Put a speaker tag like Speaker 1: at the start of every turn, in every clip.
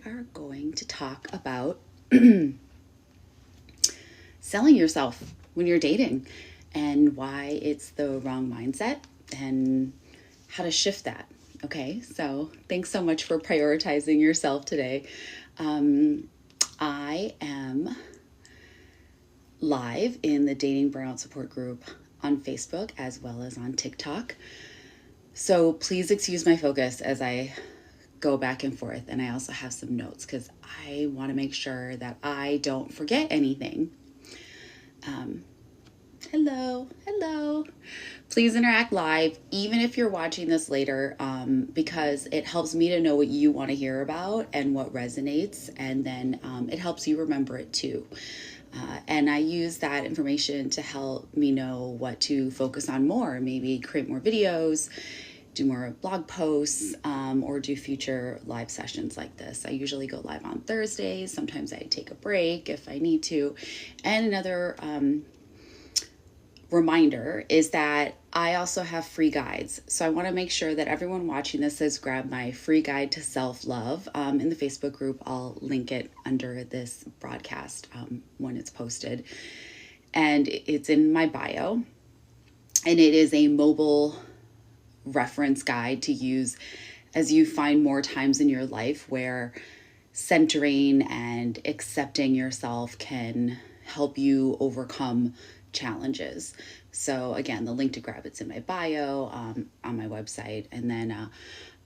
Speaker 1: we are going to talk about selling yourself when you're dating and why it's the wrong mindset and how to shift that. Okay, so thanks so much for prioritizing yourself today. I am live in the Dating Burnout Support Group on Facebook as well as on TikTok. So please excuse my focus as I go back and forth. And I also have some notes because I want to make sure that I don't forget anything. Hello. Please interact live, even if you're watching this later, because it helps me to know what you want to hear about and what resonates. And then it helps you remember it too. And I use that information to help me know what to focus on more, maybe create more videos, do more blog posts, or do future live sessions like this. I usually go live on Thursdays. Sometimes I take a break if I need to. And another reminder is that I also have free guides. So I want to make sure that everyone watching this has grabbed my free guide to self-love in the Facebook group. I'll link it under this broadcast when it's posted. And it's in my bio. And it is a mobile reference guide to use as you find more times in your life where centering and accepting yourself can help you overcome challenges. So again, the link to grab it's in my bio on my website. And then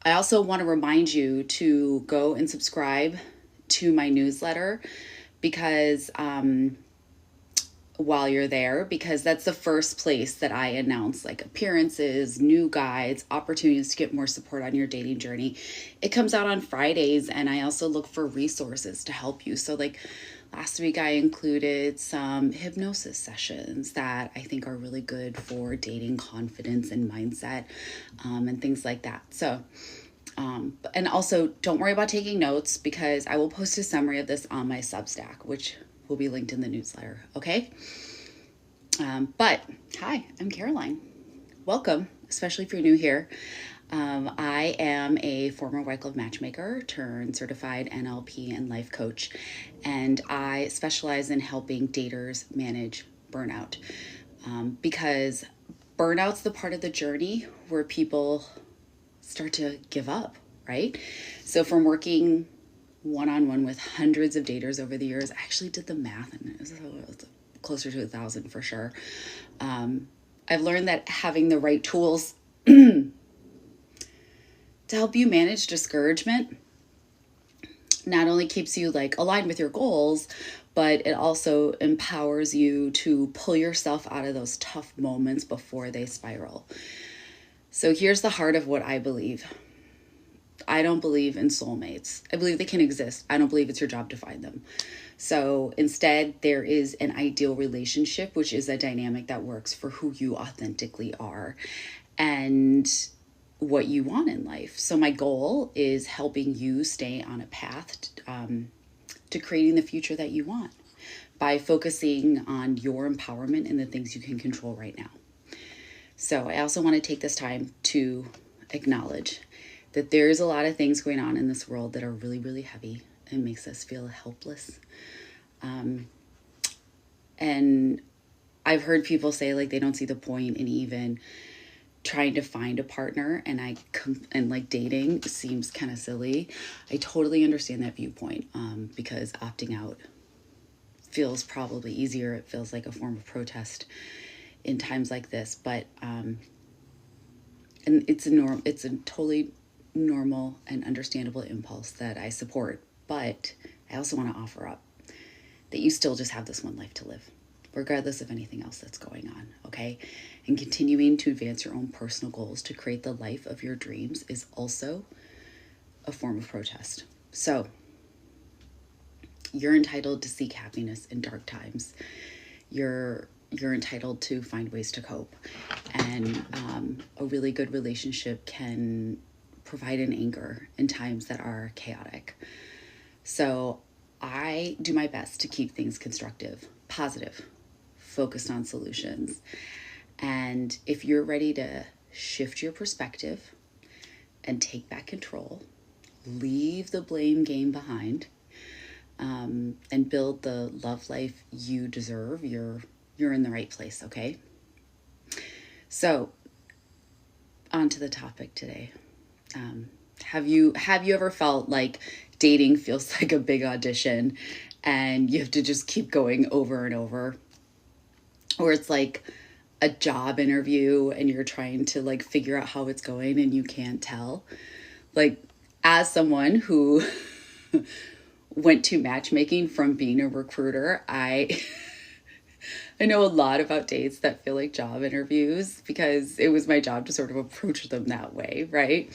Speaker 1: I also want to remind you to go and subscribe to my newsletter because while you're there, because that's the first place that I announce like appearances, new guides, opportunities to get more support on your dating journey. It comes out on Fridays, and I also look for resources to help you. So like last week I included some hypnosis sessions that I think are really good for dating confidence and mindset and things like that. So and also don't worry about taking notes because I will post a summary of this on my Substack, which will be linked in the newsletter. Okay. But hi, I'm Caroline. Welcome, especially if you're new here. I am a former white glove matchmaker turned certified NLP and life coach, and I specialize in helping daters manage burnout because burnout's the part of the journey where people start to give up, right? So from working one-on-one with hundreds of daters over the years, I actually did the math and it was closer to 1,000 for sure. I've learned that having the right tools to help you manage discouragement not only keeps you like aligned with your goals, but it also empowers you to pull yourself out of those tough moments before they spiral. So here's the heart of what I believe. I don't believe in soulmates. I believe they can exist. I don't believe it's your job to find them. So instead, there is an ideal relationship, which is a dynamic that works for who you authentically are and what you want in life. So my goal is helping you stay on a path to creating the future that you want by focusing on your empowerment and the things you can control right now. So I also want to take this time to acknowledge that there's a lot of things going on in this world that are really, really heavy and makes us feel helpless. And I've heard people say like they don't see the point in even trying to find a partner, and like dating seems kind of silly. I totally understand that viewpoint because opting out feels probably easier. It feels like a form of protest in times like this, but and it's a totally normal and understandable impulse that I support, but I also want to offer up that you still just have this one life to live, regardless of anything else that's going on, okay? And continuing to advance your own personal goals to create the life of your dreams is also a form of protest. So you're entitled to seek happiness in dark times. You're entitled to find ways to cope. And a really good relationship can provide an anchor in times that are chaotic. So I do my best to keep things constructive, positive, focused on solutions. And if you're ready to shift your perspective and take back control, leave the blame game behind, and build the love life you deserve, you're in the right place, okay? So, on to the topic today. Have you ever felt like dating feels like a big audition and you have to just keep going over and over? Or it's like a job interview and you're trying to like figure out how it's going and you can't tell? Like, as someone who went to matchmaking from being a recruiter, I know a lot about dates that feel like job interviews because it was my job to sort of approach them that way, right?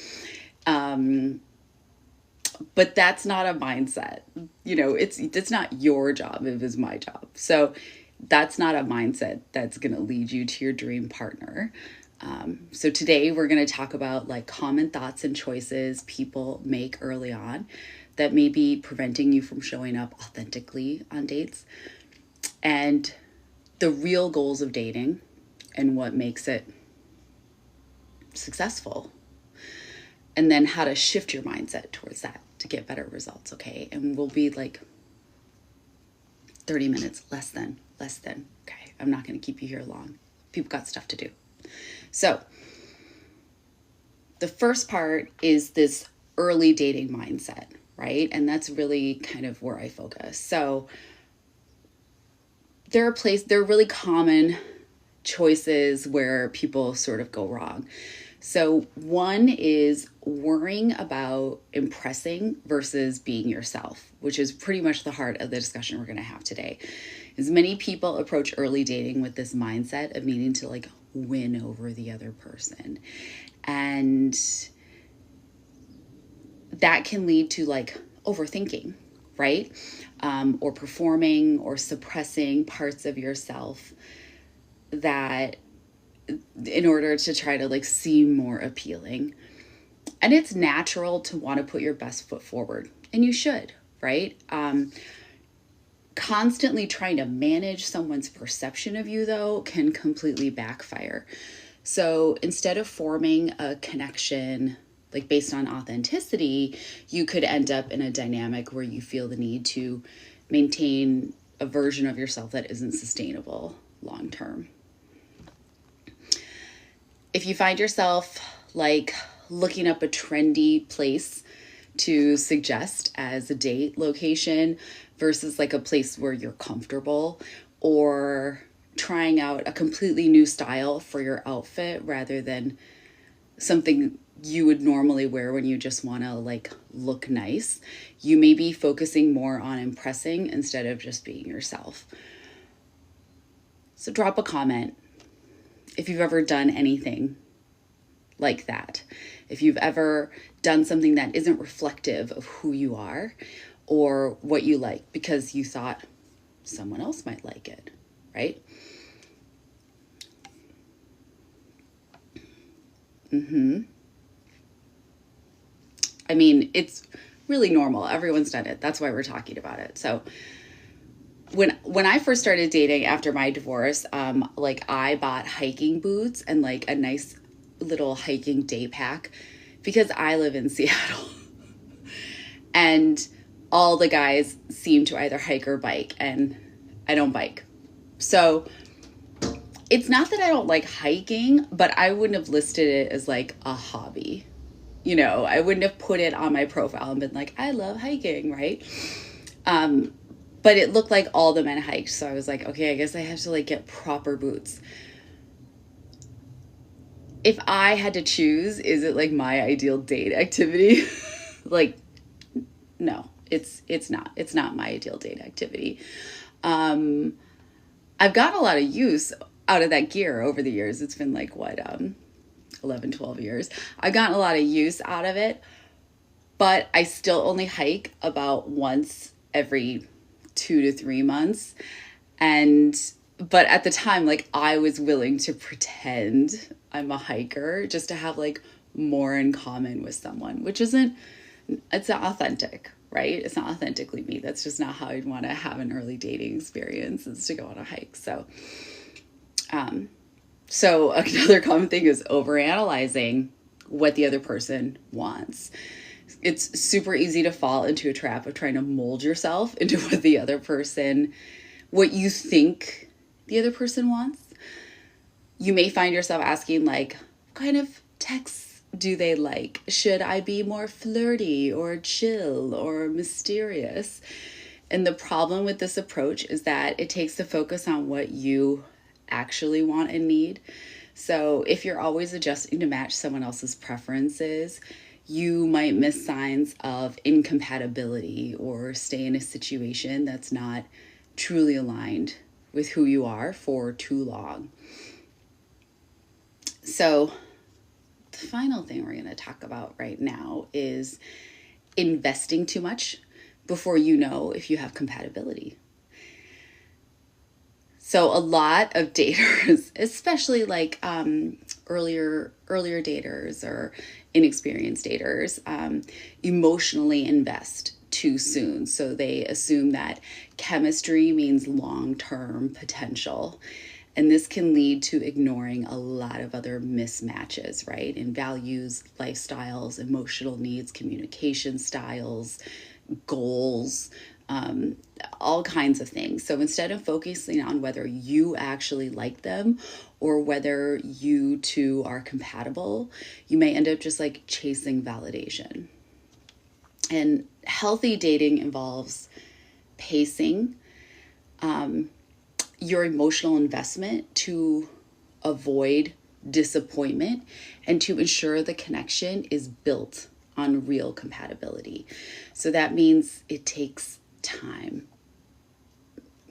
Speaker 1: But that's not a mindset. It's not your job. It was my job. So that's not a mindset that's going to lead you to your dream partner. So today we're going to talk about like common thoughts and choices people make early on that may be preventing you from showing up authentically on dates, and the real goals of dating and what makes it successful, and then how to shift your mindset towards that to get better results, okay? And we'll be like 30 minutes, less than, okay? I'm not going to keep you here long. People got stuff to do. So the first part is this early dating mindset, right? And that's really kind of where I focus. So there are really common choices where people sort of go wrong. So one is worrying about impressing versus being yourself, which is pretty much the heart of the discussion we're going to have today. As many people approach early dating with this mindset of needing to like win over the other person. And that can lead to like overthinking, right? Or performing or suppressing parts of yourself that in order to try to like seem more appealing. And it's natural to want to put your best foot forward, and you should, right? Constantly trying to manage someone's perception of you, though, can completely backfire. So instead of forming a connection like based on authenticity, you could end up in a dynamic where you feel the need to maintain a version of yourself that isn't sustainable long term. If you find yourself like looking up a trendy place to suggest as a date location versus like a place where you're comfortable, or trying out a completely new style for your outfit rather than something you would normally wear when you just want to like look nice, you may be focusing more on impressing instead of just being yourself. So drop a comment if you've ever done anything like that. If you've ever done something that isn't reflective of who you are or what you like because you thought someone else might like it, right? I mean, it's really normal. Everyone's done it. That's why we're talking about it. So when I first started dating after my divorce, like I bought hiking boots and like a nice little hiking day pack because I live in Seattle and all the guys seem to either hike or bike, and I don't bike. So it's not that I don't like hiking, but I wouldn't have listed it as like a hobby. I wouldn't have put it on my profile and been like, I love hiking, right? But it looked like all the men hiked. So I was like, okay, I guess I have to like get proper boots. If I had to choose, is it like my ideal date activity? Like, no, it's not. It's not my ideal date activity. I've gotten a lot of use out of that gear over the years. It's been like, 11, 12 years. I've gotten a lot of use out of it, but I still only hike about once every 2 to 3 months. But at the time, like I was willing to pretend I'm a hiker just to have like more in common with someone, which it's not authentic, right? It's not authentically me. That's just not how I'd want to have an early dating experience, is to go on a hike. So another common thing is overanalyzing what the other person wants. It's super easy to fall into a trap of trying to mold yourself into what you think the other person wants. You may find yourself asking, like, what kind of texts do they like? Should I be more flirty or chill or mysterious? And the problem with this approach is that it takes the focus on what you actually want and need. So if you're always adjusting to match someone else's preferences, you might miss signs of incompatibility or stay in a situation that's not truly aligned with who you are for too long. So the final thing we're going to talk about right now is investing too much before you know if you have compatibility. So a lot of daters, especially like earlier daters or inexperienced daters, emotionally invest too soon. So they assume that chemistry means long-term potential. And this can lead to ignoring a lot of other mismatches, right? In values, lifestyles, emotional needs, communication styles, goals, all kinds of things. So instead of focusing on whether you actually like them or whether you two are compatible, you may end up just like chasing validation. And healthy dating involves pacing your emotional investment to avoid disappointment and to ensure the connection is built on real compatibility. So that means it takes time.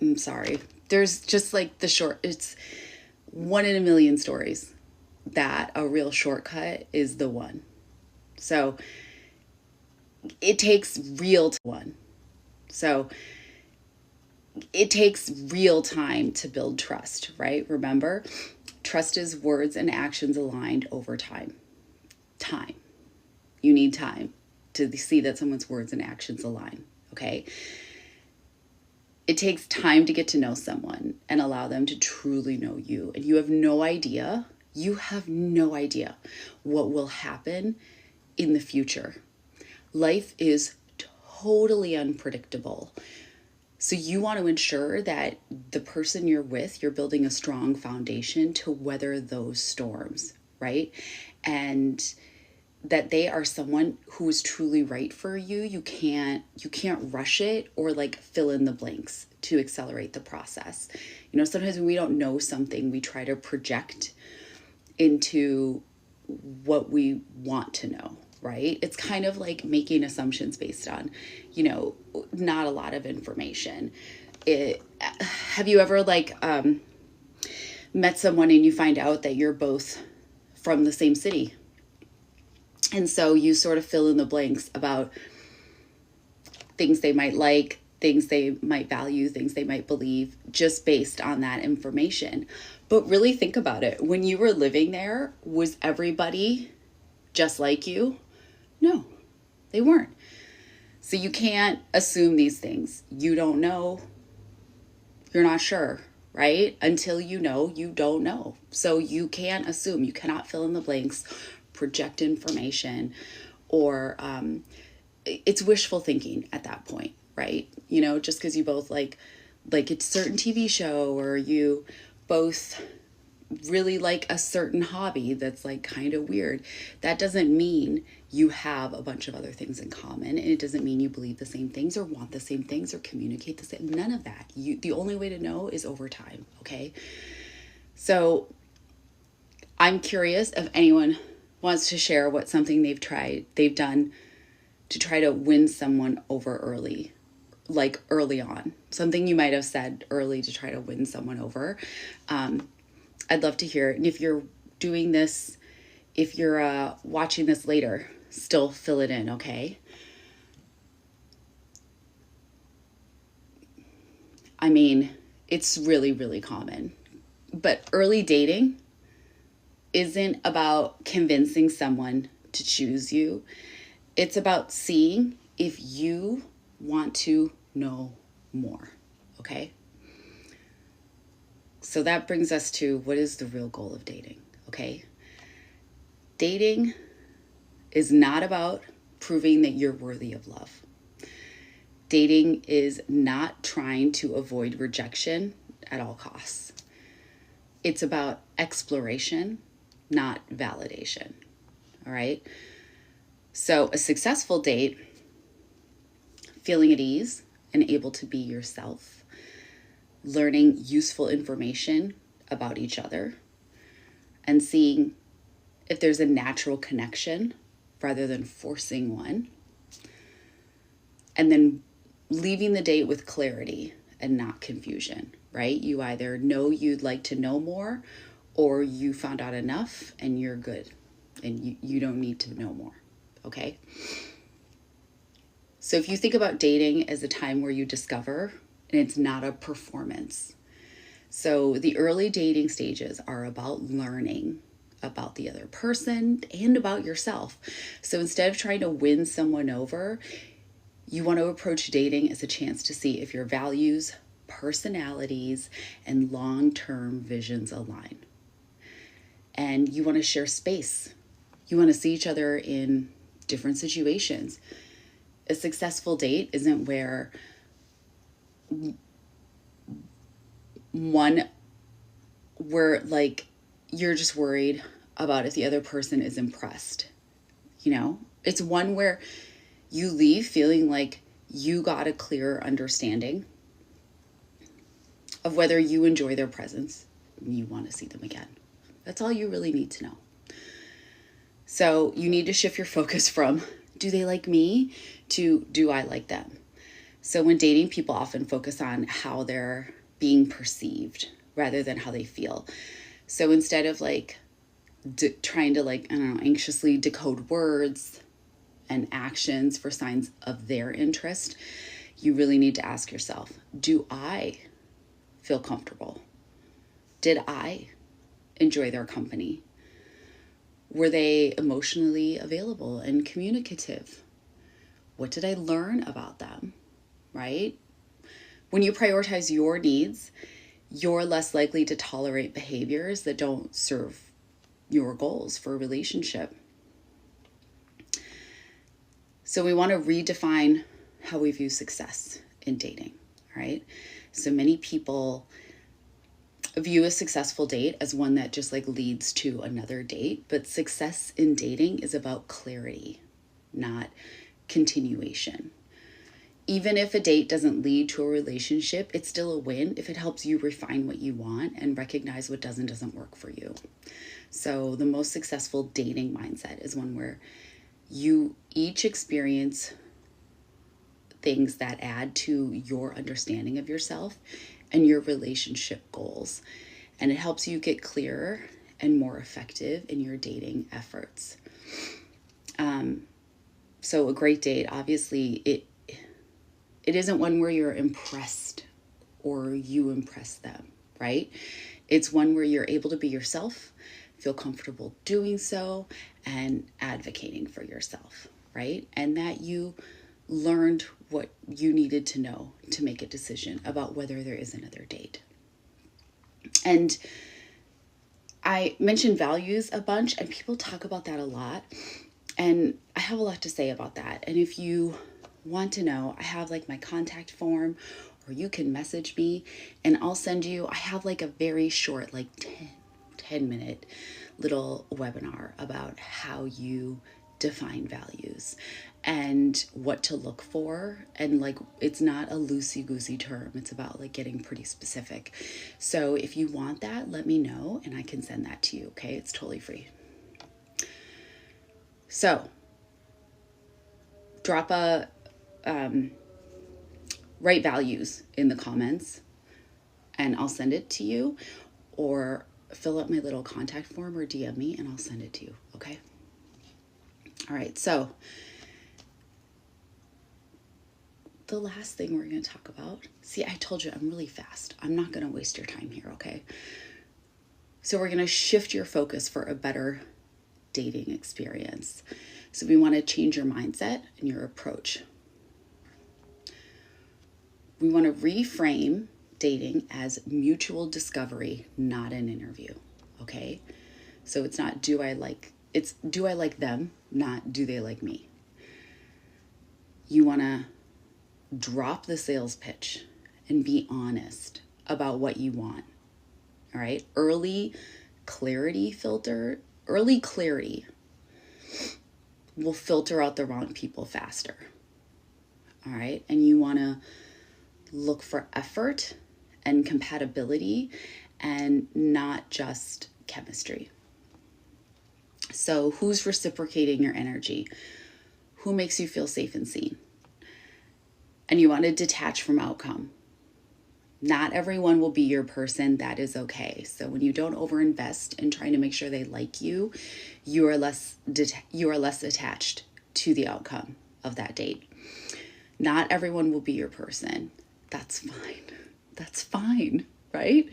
Speaker 1: I'm sorry. There's just like it's one in a million stories that a real shortcut is the one. So it takes real one. So it takes real time to build trust, right? Remember, trust is words and actions aligned over time. Time. You need time to see that someone's words and actions align, okay? It takes time to get to know someone and allow them to truly know you. And you have no idea what will happen in the future. Life is totally unpredictable. So you want to ensure that the person you're with, you're building a strong foundation to weather those storms, right? And that they are someone who is truly right for you. You can't rush it or like fill in the blanks to accelerate the process. You know, sometimes when we don't know something, we try to project into what we want to know, right? It's kind of like making assumptions based on, not a lot of information. Have you ever met someone and you find out that you're both from the same city? And so you sort of fill in the blanks about things they might like, things they might value, things they might believe, just based on that information. But really think about it. When you were living there, was everybody just like you? No, they weren't. So you can't assume these things. You don't know. You're not sure, right? Until you know, you don't know. So you can't assume. You cannot fill in the blanks, project information, or it's wishful thinking at that point, right? Just because you both like a certain TV show, or you both really like a certain hobby that's like kind of weird, that doesn't mean you have a bunch of other things in common, and it doesn't mean you believe the same things or want the same things or communicate the same. None of that. The only way to know is over time. Okay, so I'm curious if anyone wants to share what something they've done to try to win someone over early on, something you might have said early to try to win someone over. I'd love to hear it. And if you're doing this, if you're watching this later, still fill it in, okay? I mean, it's really, really common. But early dating isn't about convincing someone to choose you. It's about seeing if you want to know more, okay? So that brings us to, what is the real goal of dating, okay? Dating is not about proving that you're worthy of love. Dating is not trying to avoid rejection at all costs. It's about exploration, not validation. All right? So a successful date, feeling at ease and able to be yourself, learning useful information about each other, and seeing if there's a natural connection rather than forcing one. And then leaving the date with clarity and not confusion, right? You either know you'd like to know more, or you found out enough and you're good and you don't need to know more, okay? So if you think about dating as a time where you discover, and it's not a performance. So the early dating stages are about learning about the other person and about yourself. So instead of trying to win someone over, you want to approach dating as a chance to see if your values, personalities, and long-term visions align. And you want to share space. You want to see each other in different situations. A successful date isn't where like you're just worried about if the other person is impressed. You know, it's one where you leave feeling like you got a clearer understanding of whether you enjoy their presence and you want to see them again. That's all you really need to know. So you need to shift your focus from do they like me to do I like them? So when dating, people often focus on how they're being perceived rather than how they feel. So instead of like trying to anxiously decode words and actions for signs of their interest, you really need to ask yourself, do I feel comfortable? Did I enjoy their company? Were they emotionally available and communicative? What did I learn about them, right? When you prioritize your needs, you're less likely to tolerate behaviors that don't serve your goals for a relationship. So we want to redefine how we view success in dating, right? So many people view a successful date as one that just like leads to another date, but success in dating is about clarity, not continuation. Even if a date doesn't lead to a relationship, it's still a win if it helps you refine what you want and recognize what doesn't work for you. So the most successful dating mindset is one where you each experience things that add to your understanding of yourself and your relationship goals. And it helps you get clearer and more effective in your dating efforts. So a great date, obviously, it isn't one where you're impressed or you impress them, right? It's one where you're able to be yourself, feel comfortable doing so, and advocating for yourself, right? And that you learned what you needed to know to make a decision about whether there is another date. And I mentioned values a bunch, and people talk about that a lot. And I have a lot to say about that. And if you want to know, I have like my contact form, or you can message me and I'll send you, I have like a very short, like 10 minute little webinar about how you define values and what to look for. And like, it's not a loosey-goosey term. It's about like getting pretty specific. So if you want that, let me know and I can send that to you. Okay. It's totally free. So drop write values in the comments and I'll send it to you, or fill out my little contact form or DM me and I'll send it to you. Okay. All right. So the last thing we're going to talk about, see, I told you I'm really fast. I'm not going to waste your time here. Okay. So we're going to shift your focus for a better dating experience. So we want to change your mindset and your approach. We want to reframe dating as mutual discovery, not an interview. Okay. So it's not do I like them, not do they like me. You want to drop the sales pitch and be honest about what you want. All right. Early clarity will filter out the wrong people faster. All right. And you want to look for effort and compatibility and not just chemistry. So who's reciprocating your energy? Who makes you feel safe and seen? And you want to detach from outcome. Not everyone will be your person. That is okay. So when you don't overinvest in trying to make sure they like you, you are less attached to the outcome of that date. Not everyone will be your person. That's fine. That's fine, right?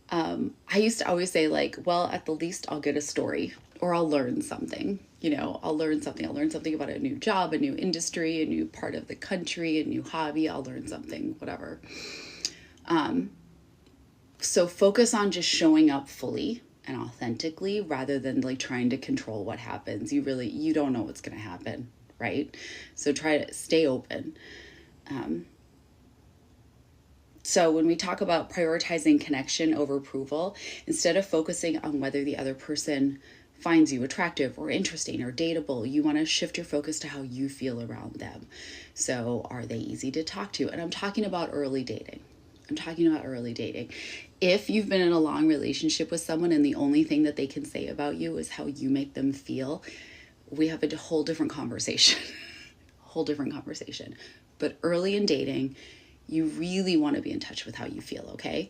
Speaker 1: I used to always say like, well, at the least I'll get a story or I'll learn something. I'll learn something. I'll learn something about a new job, a new industry, a new part of the country, a new hobby. I'll learn something, whatever. So focus on just showing up fully and authentically rather than like trying to control what happens. You don't know what's going to happen, right? So try to stay open. So when we talk about prioritizing connection over approval, instead of focusing on whether the other person finds you attractive or interesting or dateable, you want to shift your focus to how you feel around them. So are they easy to talk to? And I'm talking about early dating. If you've been in a long relationship with someone and the only thing that they can say about you is how you make them feel, we have a whole different conversation. But early in dating, you really want to be in touch with how you feel, okay?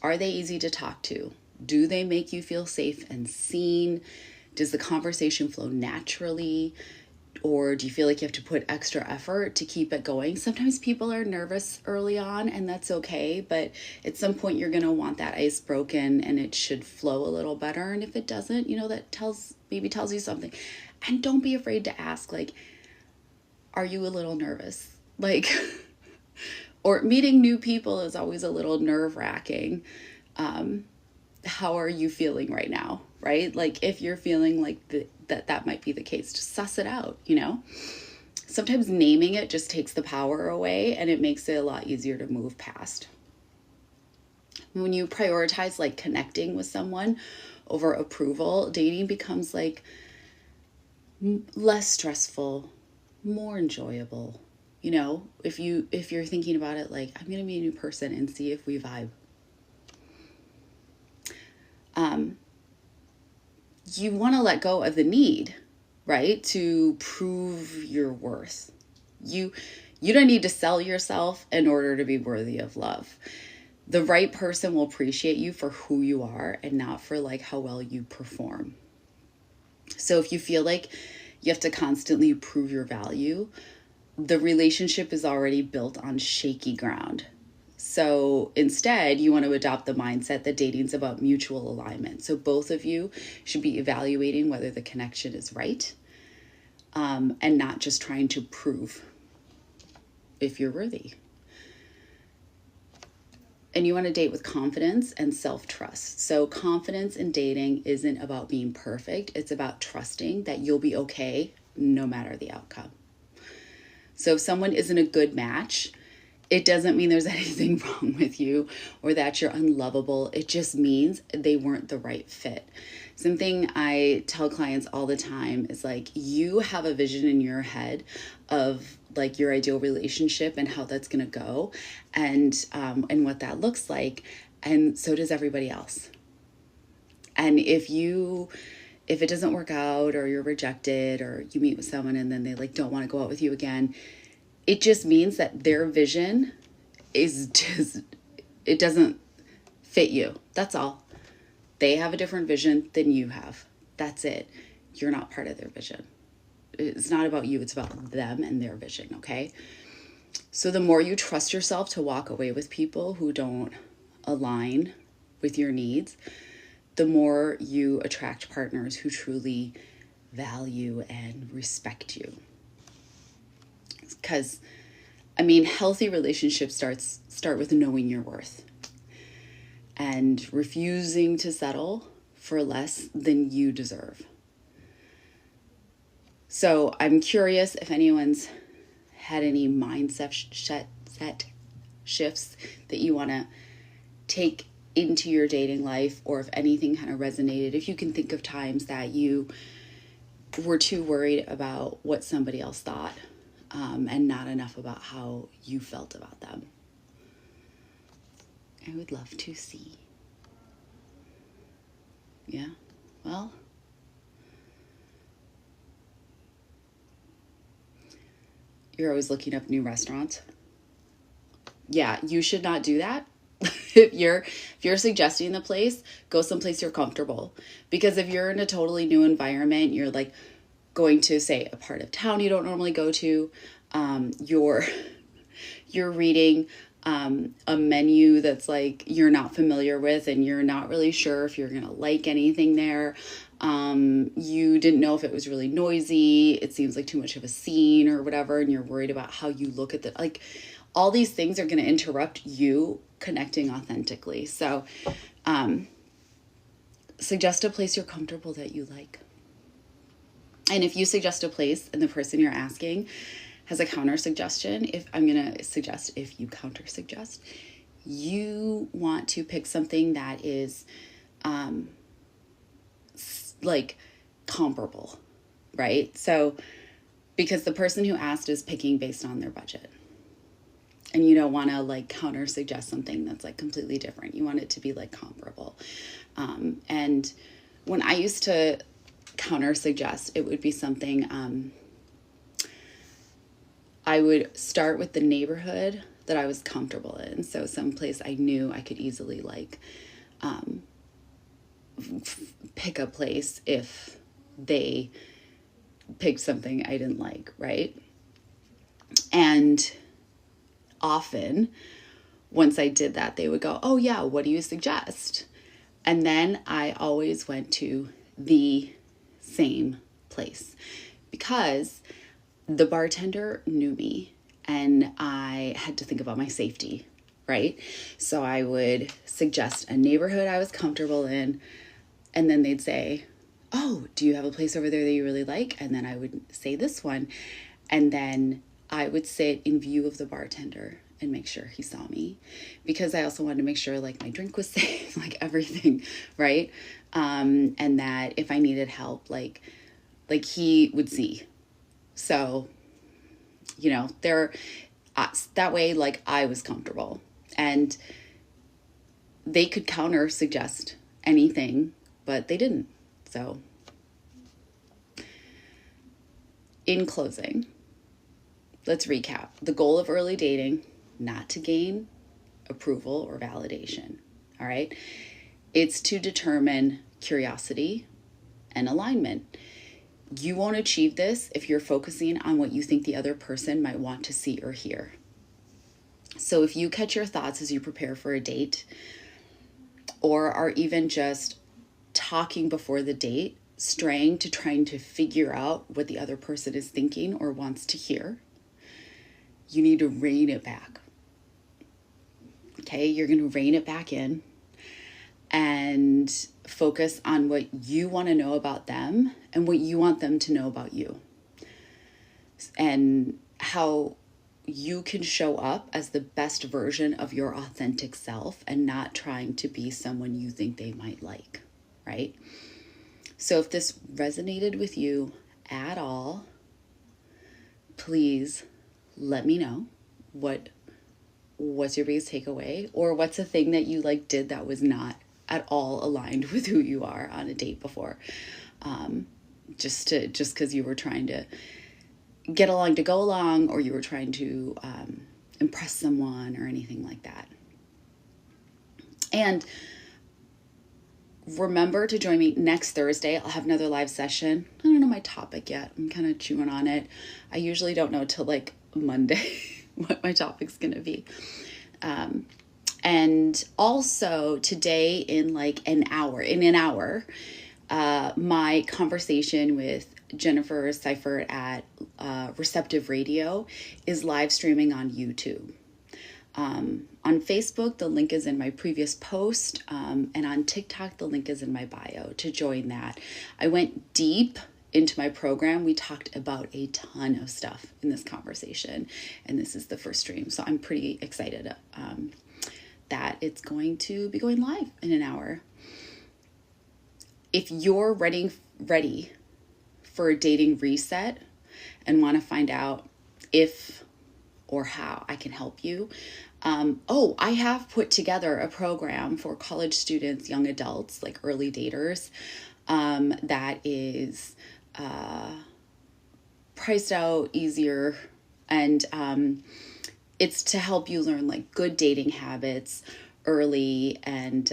Speaker 1: Are they easy to talk to? Do they make you feel safe and seen? Does the conversation flow naturally? Or do you feel like you have to put extra effort to keep it going? Sometimes people are nervous early on, and that's okay. But at some point, you're going to want that ice broken, and it should flow a little better. And if it doesn't, that tells you something. And don't be afraid to ask, like, are you a little nervous? Like, or meeting new people is always a little nerve-wracking. How are you feeling right now, right? Like if you're feeling like that might be the case, just suss it out, Sometimes naming it just takes the power away and it makes it a lot easier to move past. When you prioritize like connecting with someone over approval, dating becomes like less stressful, more enjoyable. If you're thinking about it like, I'm going to meet a new person and see if we vibe. You want to let go of the need, right? To prove your worth. You don't need to sell yourself in order to be worthy of love. The right person will appreciate you for who you are and not for like how well you perform. So if you feel like you have to constantly prove your value, the relationship is already built on shaky ground. So instead, you want to adopt the mindset that dating's about mutual alignment. So both of you should be evaluating whether the connection is right, and not just trying to prove if you're worthy. And you want to date with confidence and self-trust. So confidence in dating isn't about being perfect. It's about trusting that you'll be okay no matter the outcome. So if someone isn't a good match, it doesn't mean there's anything wrong with you or that you're unlovable. It just means they weren't the right fit. Something I tell clients all the time is like, you have a vision in your head of like your ideal relationship and how that's going to go and what that looks like. And so does everybody else. And if it doesn't work out or you're rejected or you meet with someone and then they like don't want to go out with you again, it just means that their vision it doesn't fit you. That's all. They have a different vision than you have. That's it. You're not part of their vision. It's not about you. It's about them and their vision, okay? So the more you trust yourself to walk away with people who don't align with your needs, the more you attract partners who truly value and respect you. Because, healthy relationships start with knowing your worth and refusing to settle for less than you deserve. So I'm curious if anyone's had any mindset set shifts that you want to take into your dating life, or if anything kind of resonated, if you can think of times that you were too worried about what somebody else thought, and not enough about how you felt about them. I would love to see. Yeah, well, you're always looking up new restaurants. Yeah, you should not do that. If you're suggesting the place, go someplace you're comfortable. Because if you're in a totally new environment, you're like going to, say, a part of town you don't normally go to, you're reading a menu that's like you're not familiar with, and you're not really sure if you're gonna like anything there. You didn't know if it was really noisy, it seems like too much of a scene or whatever, and you're worried about how you look at like all these things are going to interrupt you connecting authentically. So suggest a place you're comfortable that you like. And if you suggest a place and the person you're asking has a counter suggestion, if you counter suggest, you want to pick something that is like comparable, right? So because the person who asked is picking based on their budget. And you don't want to like counter suggest something that's like completely different. You want it to be like comparable. And when I used to counter suggest, it would be something, I would start with the neighborhood that I was comfortable in. So someplace I knew I could easily like pick a place if they picked something I didn't like, right? And often, once I did that, they would go, oh yeah, what do you suggest? And then I always went to the same place because the bartender knew me and I had to think about my safety, right? So I would suggest a neighborhood I was comfortable in, and then they'd say, oh, do you have a place over there that you really like? And then I would say this one, and then I would sit in view of the bartender and make sure he saw me, because I also wanted to make sure like my drink was safe, like everything, right? And that if I needed help, like he would see. So, that way, like I was comfortable, and they could counter suggest anything, but they didn't. So in closing, let's recap. The goal of early dating, not to gain approval or validation, all right? It's to determine curiosity and alignment. You won't achieve this if you're focusing on what you think the other person might want to see or hear. So if you catch your thoughts as you prepare for a date, or are even just talking before the date, straying to trying to figure out what the other person is thinking or wants to hear, you need to rein it back. Okay, you're going to rein it back in and focus on what you want to know about them and what you want them to know about you, and how you can show up as the best version of your authentic self and not trying to be someone you think they might like, right? So if this resonated with you at all, please let me know what's your biggest takeaway, or what's a thing that you like did that was not at all aligned with who you are on a date before. Just because you were trying to get along to go along, or you were trying to impress someone or anything like that. And remember to join me next Thursday. I'll have another live session. I don't know my topic yet. I'm kind of chewing on it. I usually don't know till like Monday what my topic's going to be. And also today in an hour, my conversation with Jennifer Seifert at Receptive Radio is live streaming on YouTube. On Facebook, the link is in my previous post, and on TikTok, the link is in my bio to join that. I went deep into my program, we talked about a ton of stuff in this conversation. And this is the first stream. So I'm pretty excited that it's going to be going live in an hour. If you're ready for a dating reset and want to find out if or how I can help you, I have put together a program for college students, young adults, like early daters, that is priced out, easier, and it's to help you learn like good dating habits early. And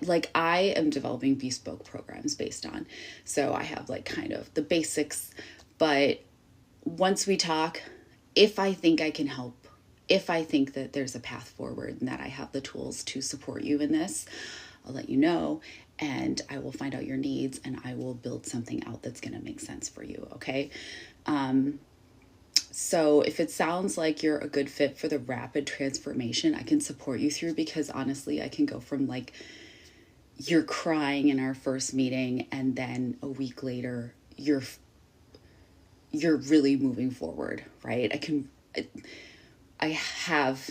Speaker 1: like I am developing bespoke programs based on, so I have like kind of the basics, but once we talk, if I think I can help, if I think that there's a path forward and that I have the tools to support you in this, I'll let you know, and I will find out your needs and I will build something out that's going to make sense for you. Okay. So if it sounds like you're a good fit for the rapid transformation, I can support you through, because honestly, I can go from like you're crying in our first meeting and then a week later you're really moving forward, right? I have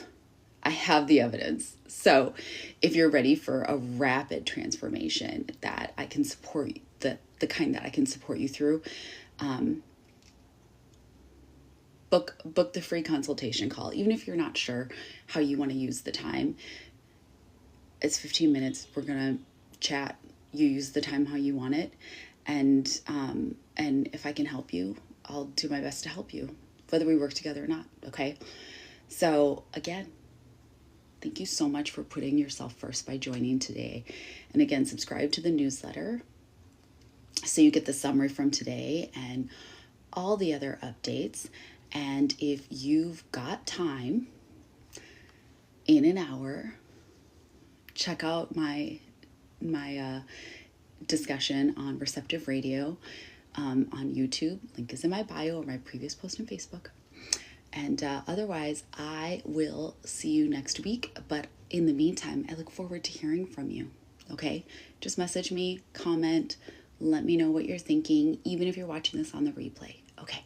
Speaker 1: the evidence. So if you're ready for a rapid transformation that I can support, the kind that I can support you through, book the free consultation call. Even if you're not sure how you want to use the time, it's 15 minutes. We're going to chat. You use the time how you want it. And if I can help you, I'll do my best to help you, whether we work together or not. Okay. So again, thank you so much for putting yourself first by joining today. And again, subscribe to the newsletter so you get the summary from today and all the other updates. And if you've got time in an hour, check out my discussion on receptive radio on YouTube. Link is in my bio or my previous post on Facebook. And otherwise, I will see you next week. But in the meantime, I look forward to hearing from you. Okay? Just message me, comment, let me know what you're thinking, even if you're watching this on the replay. Okay.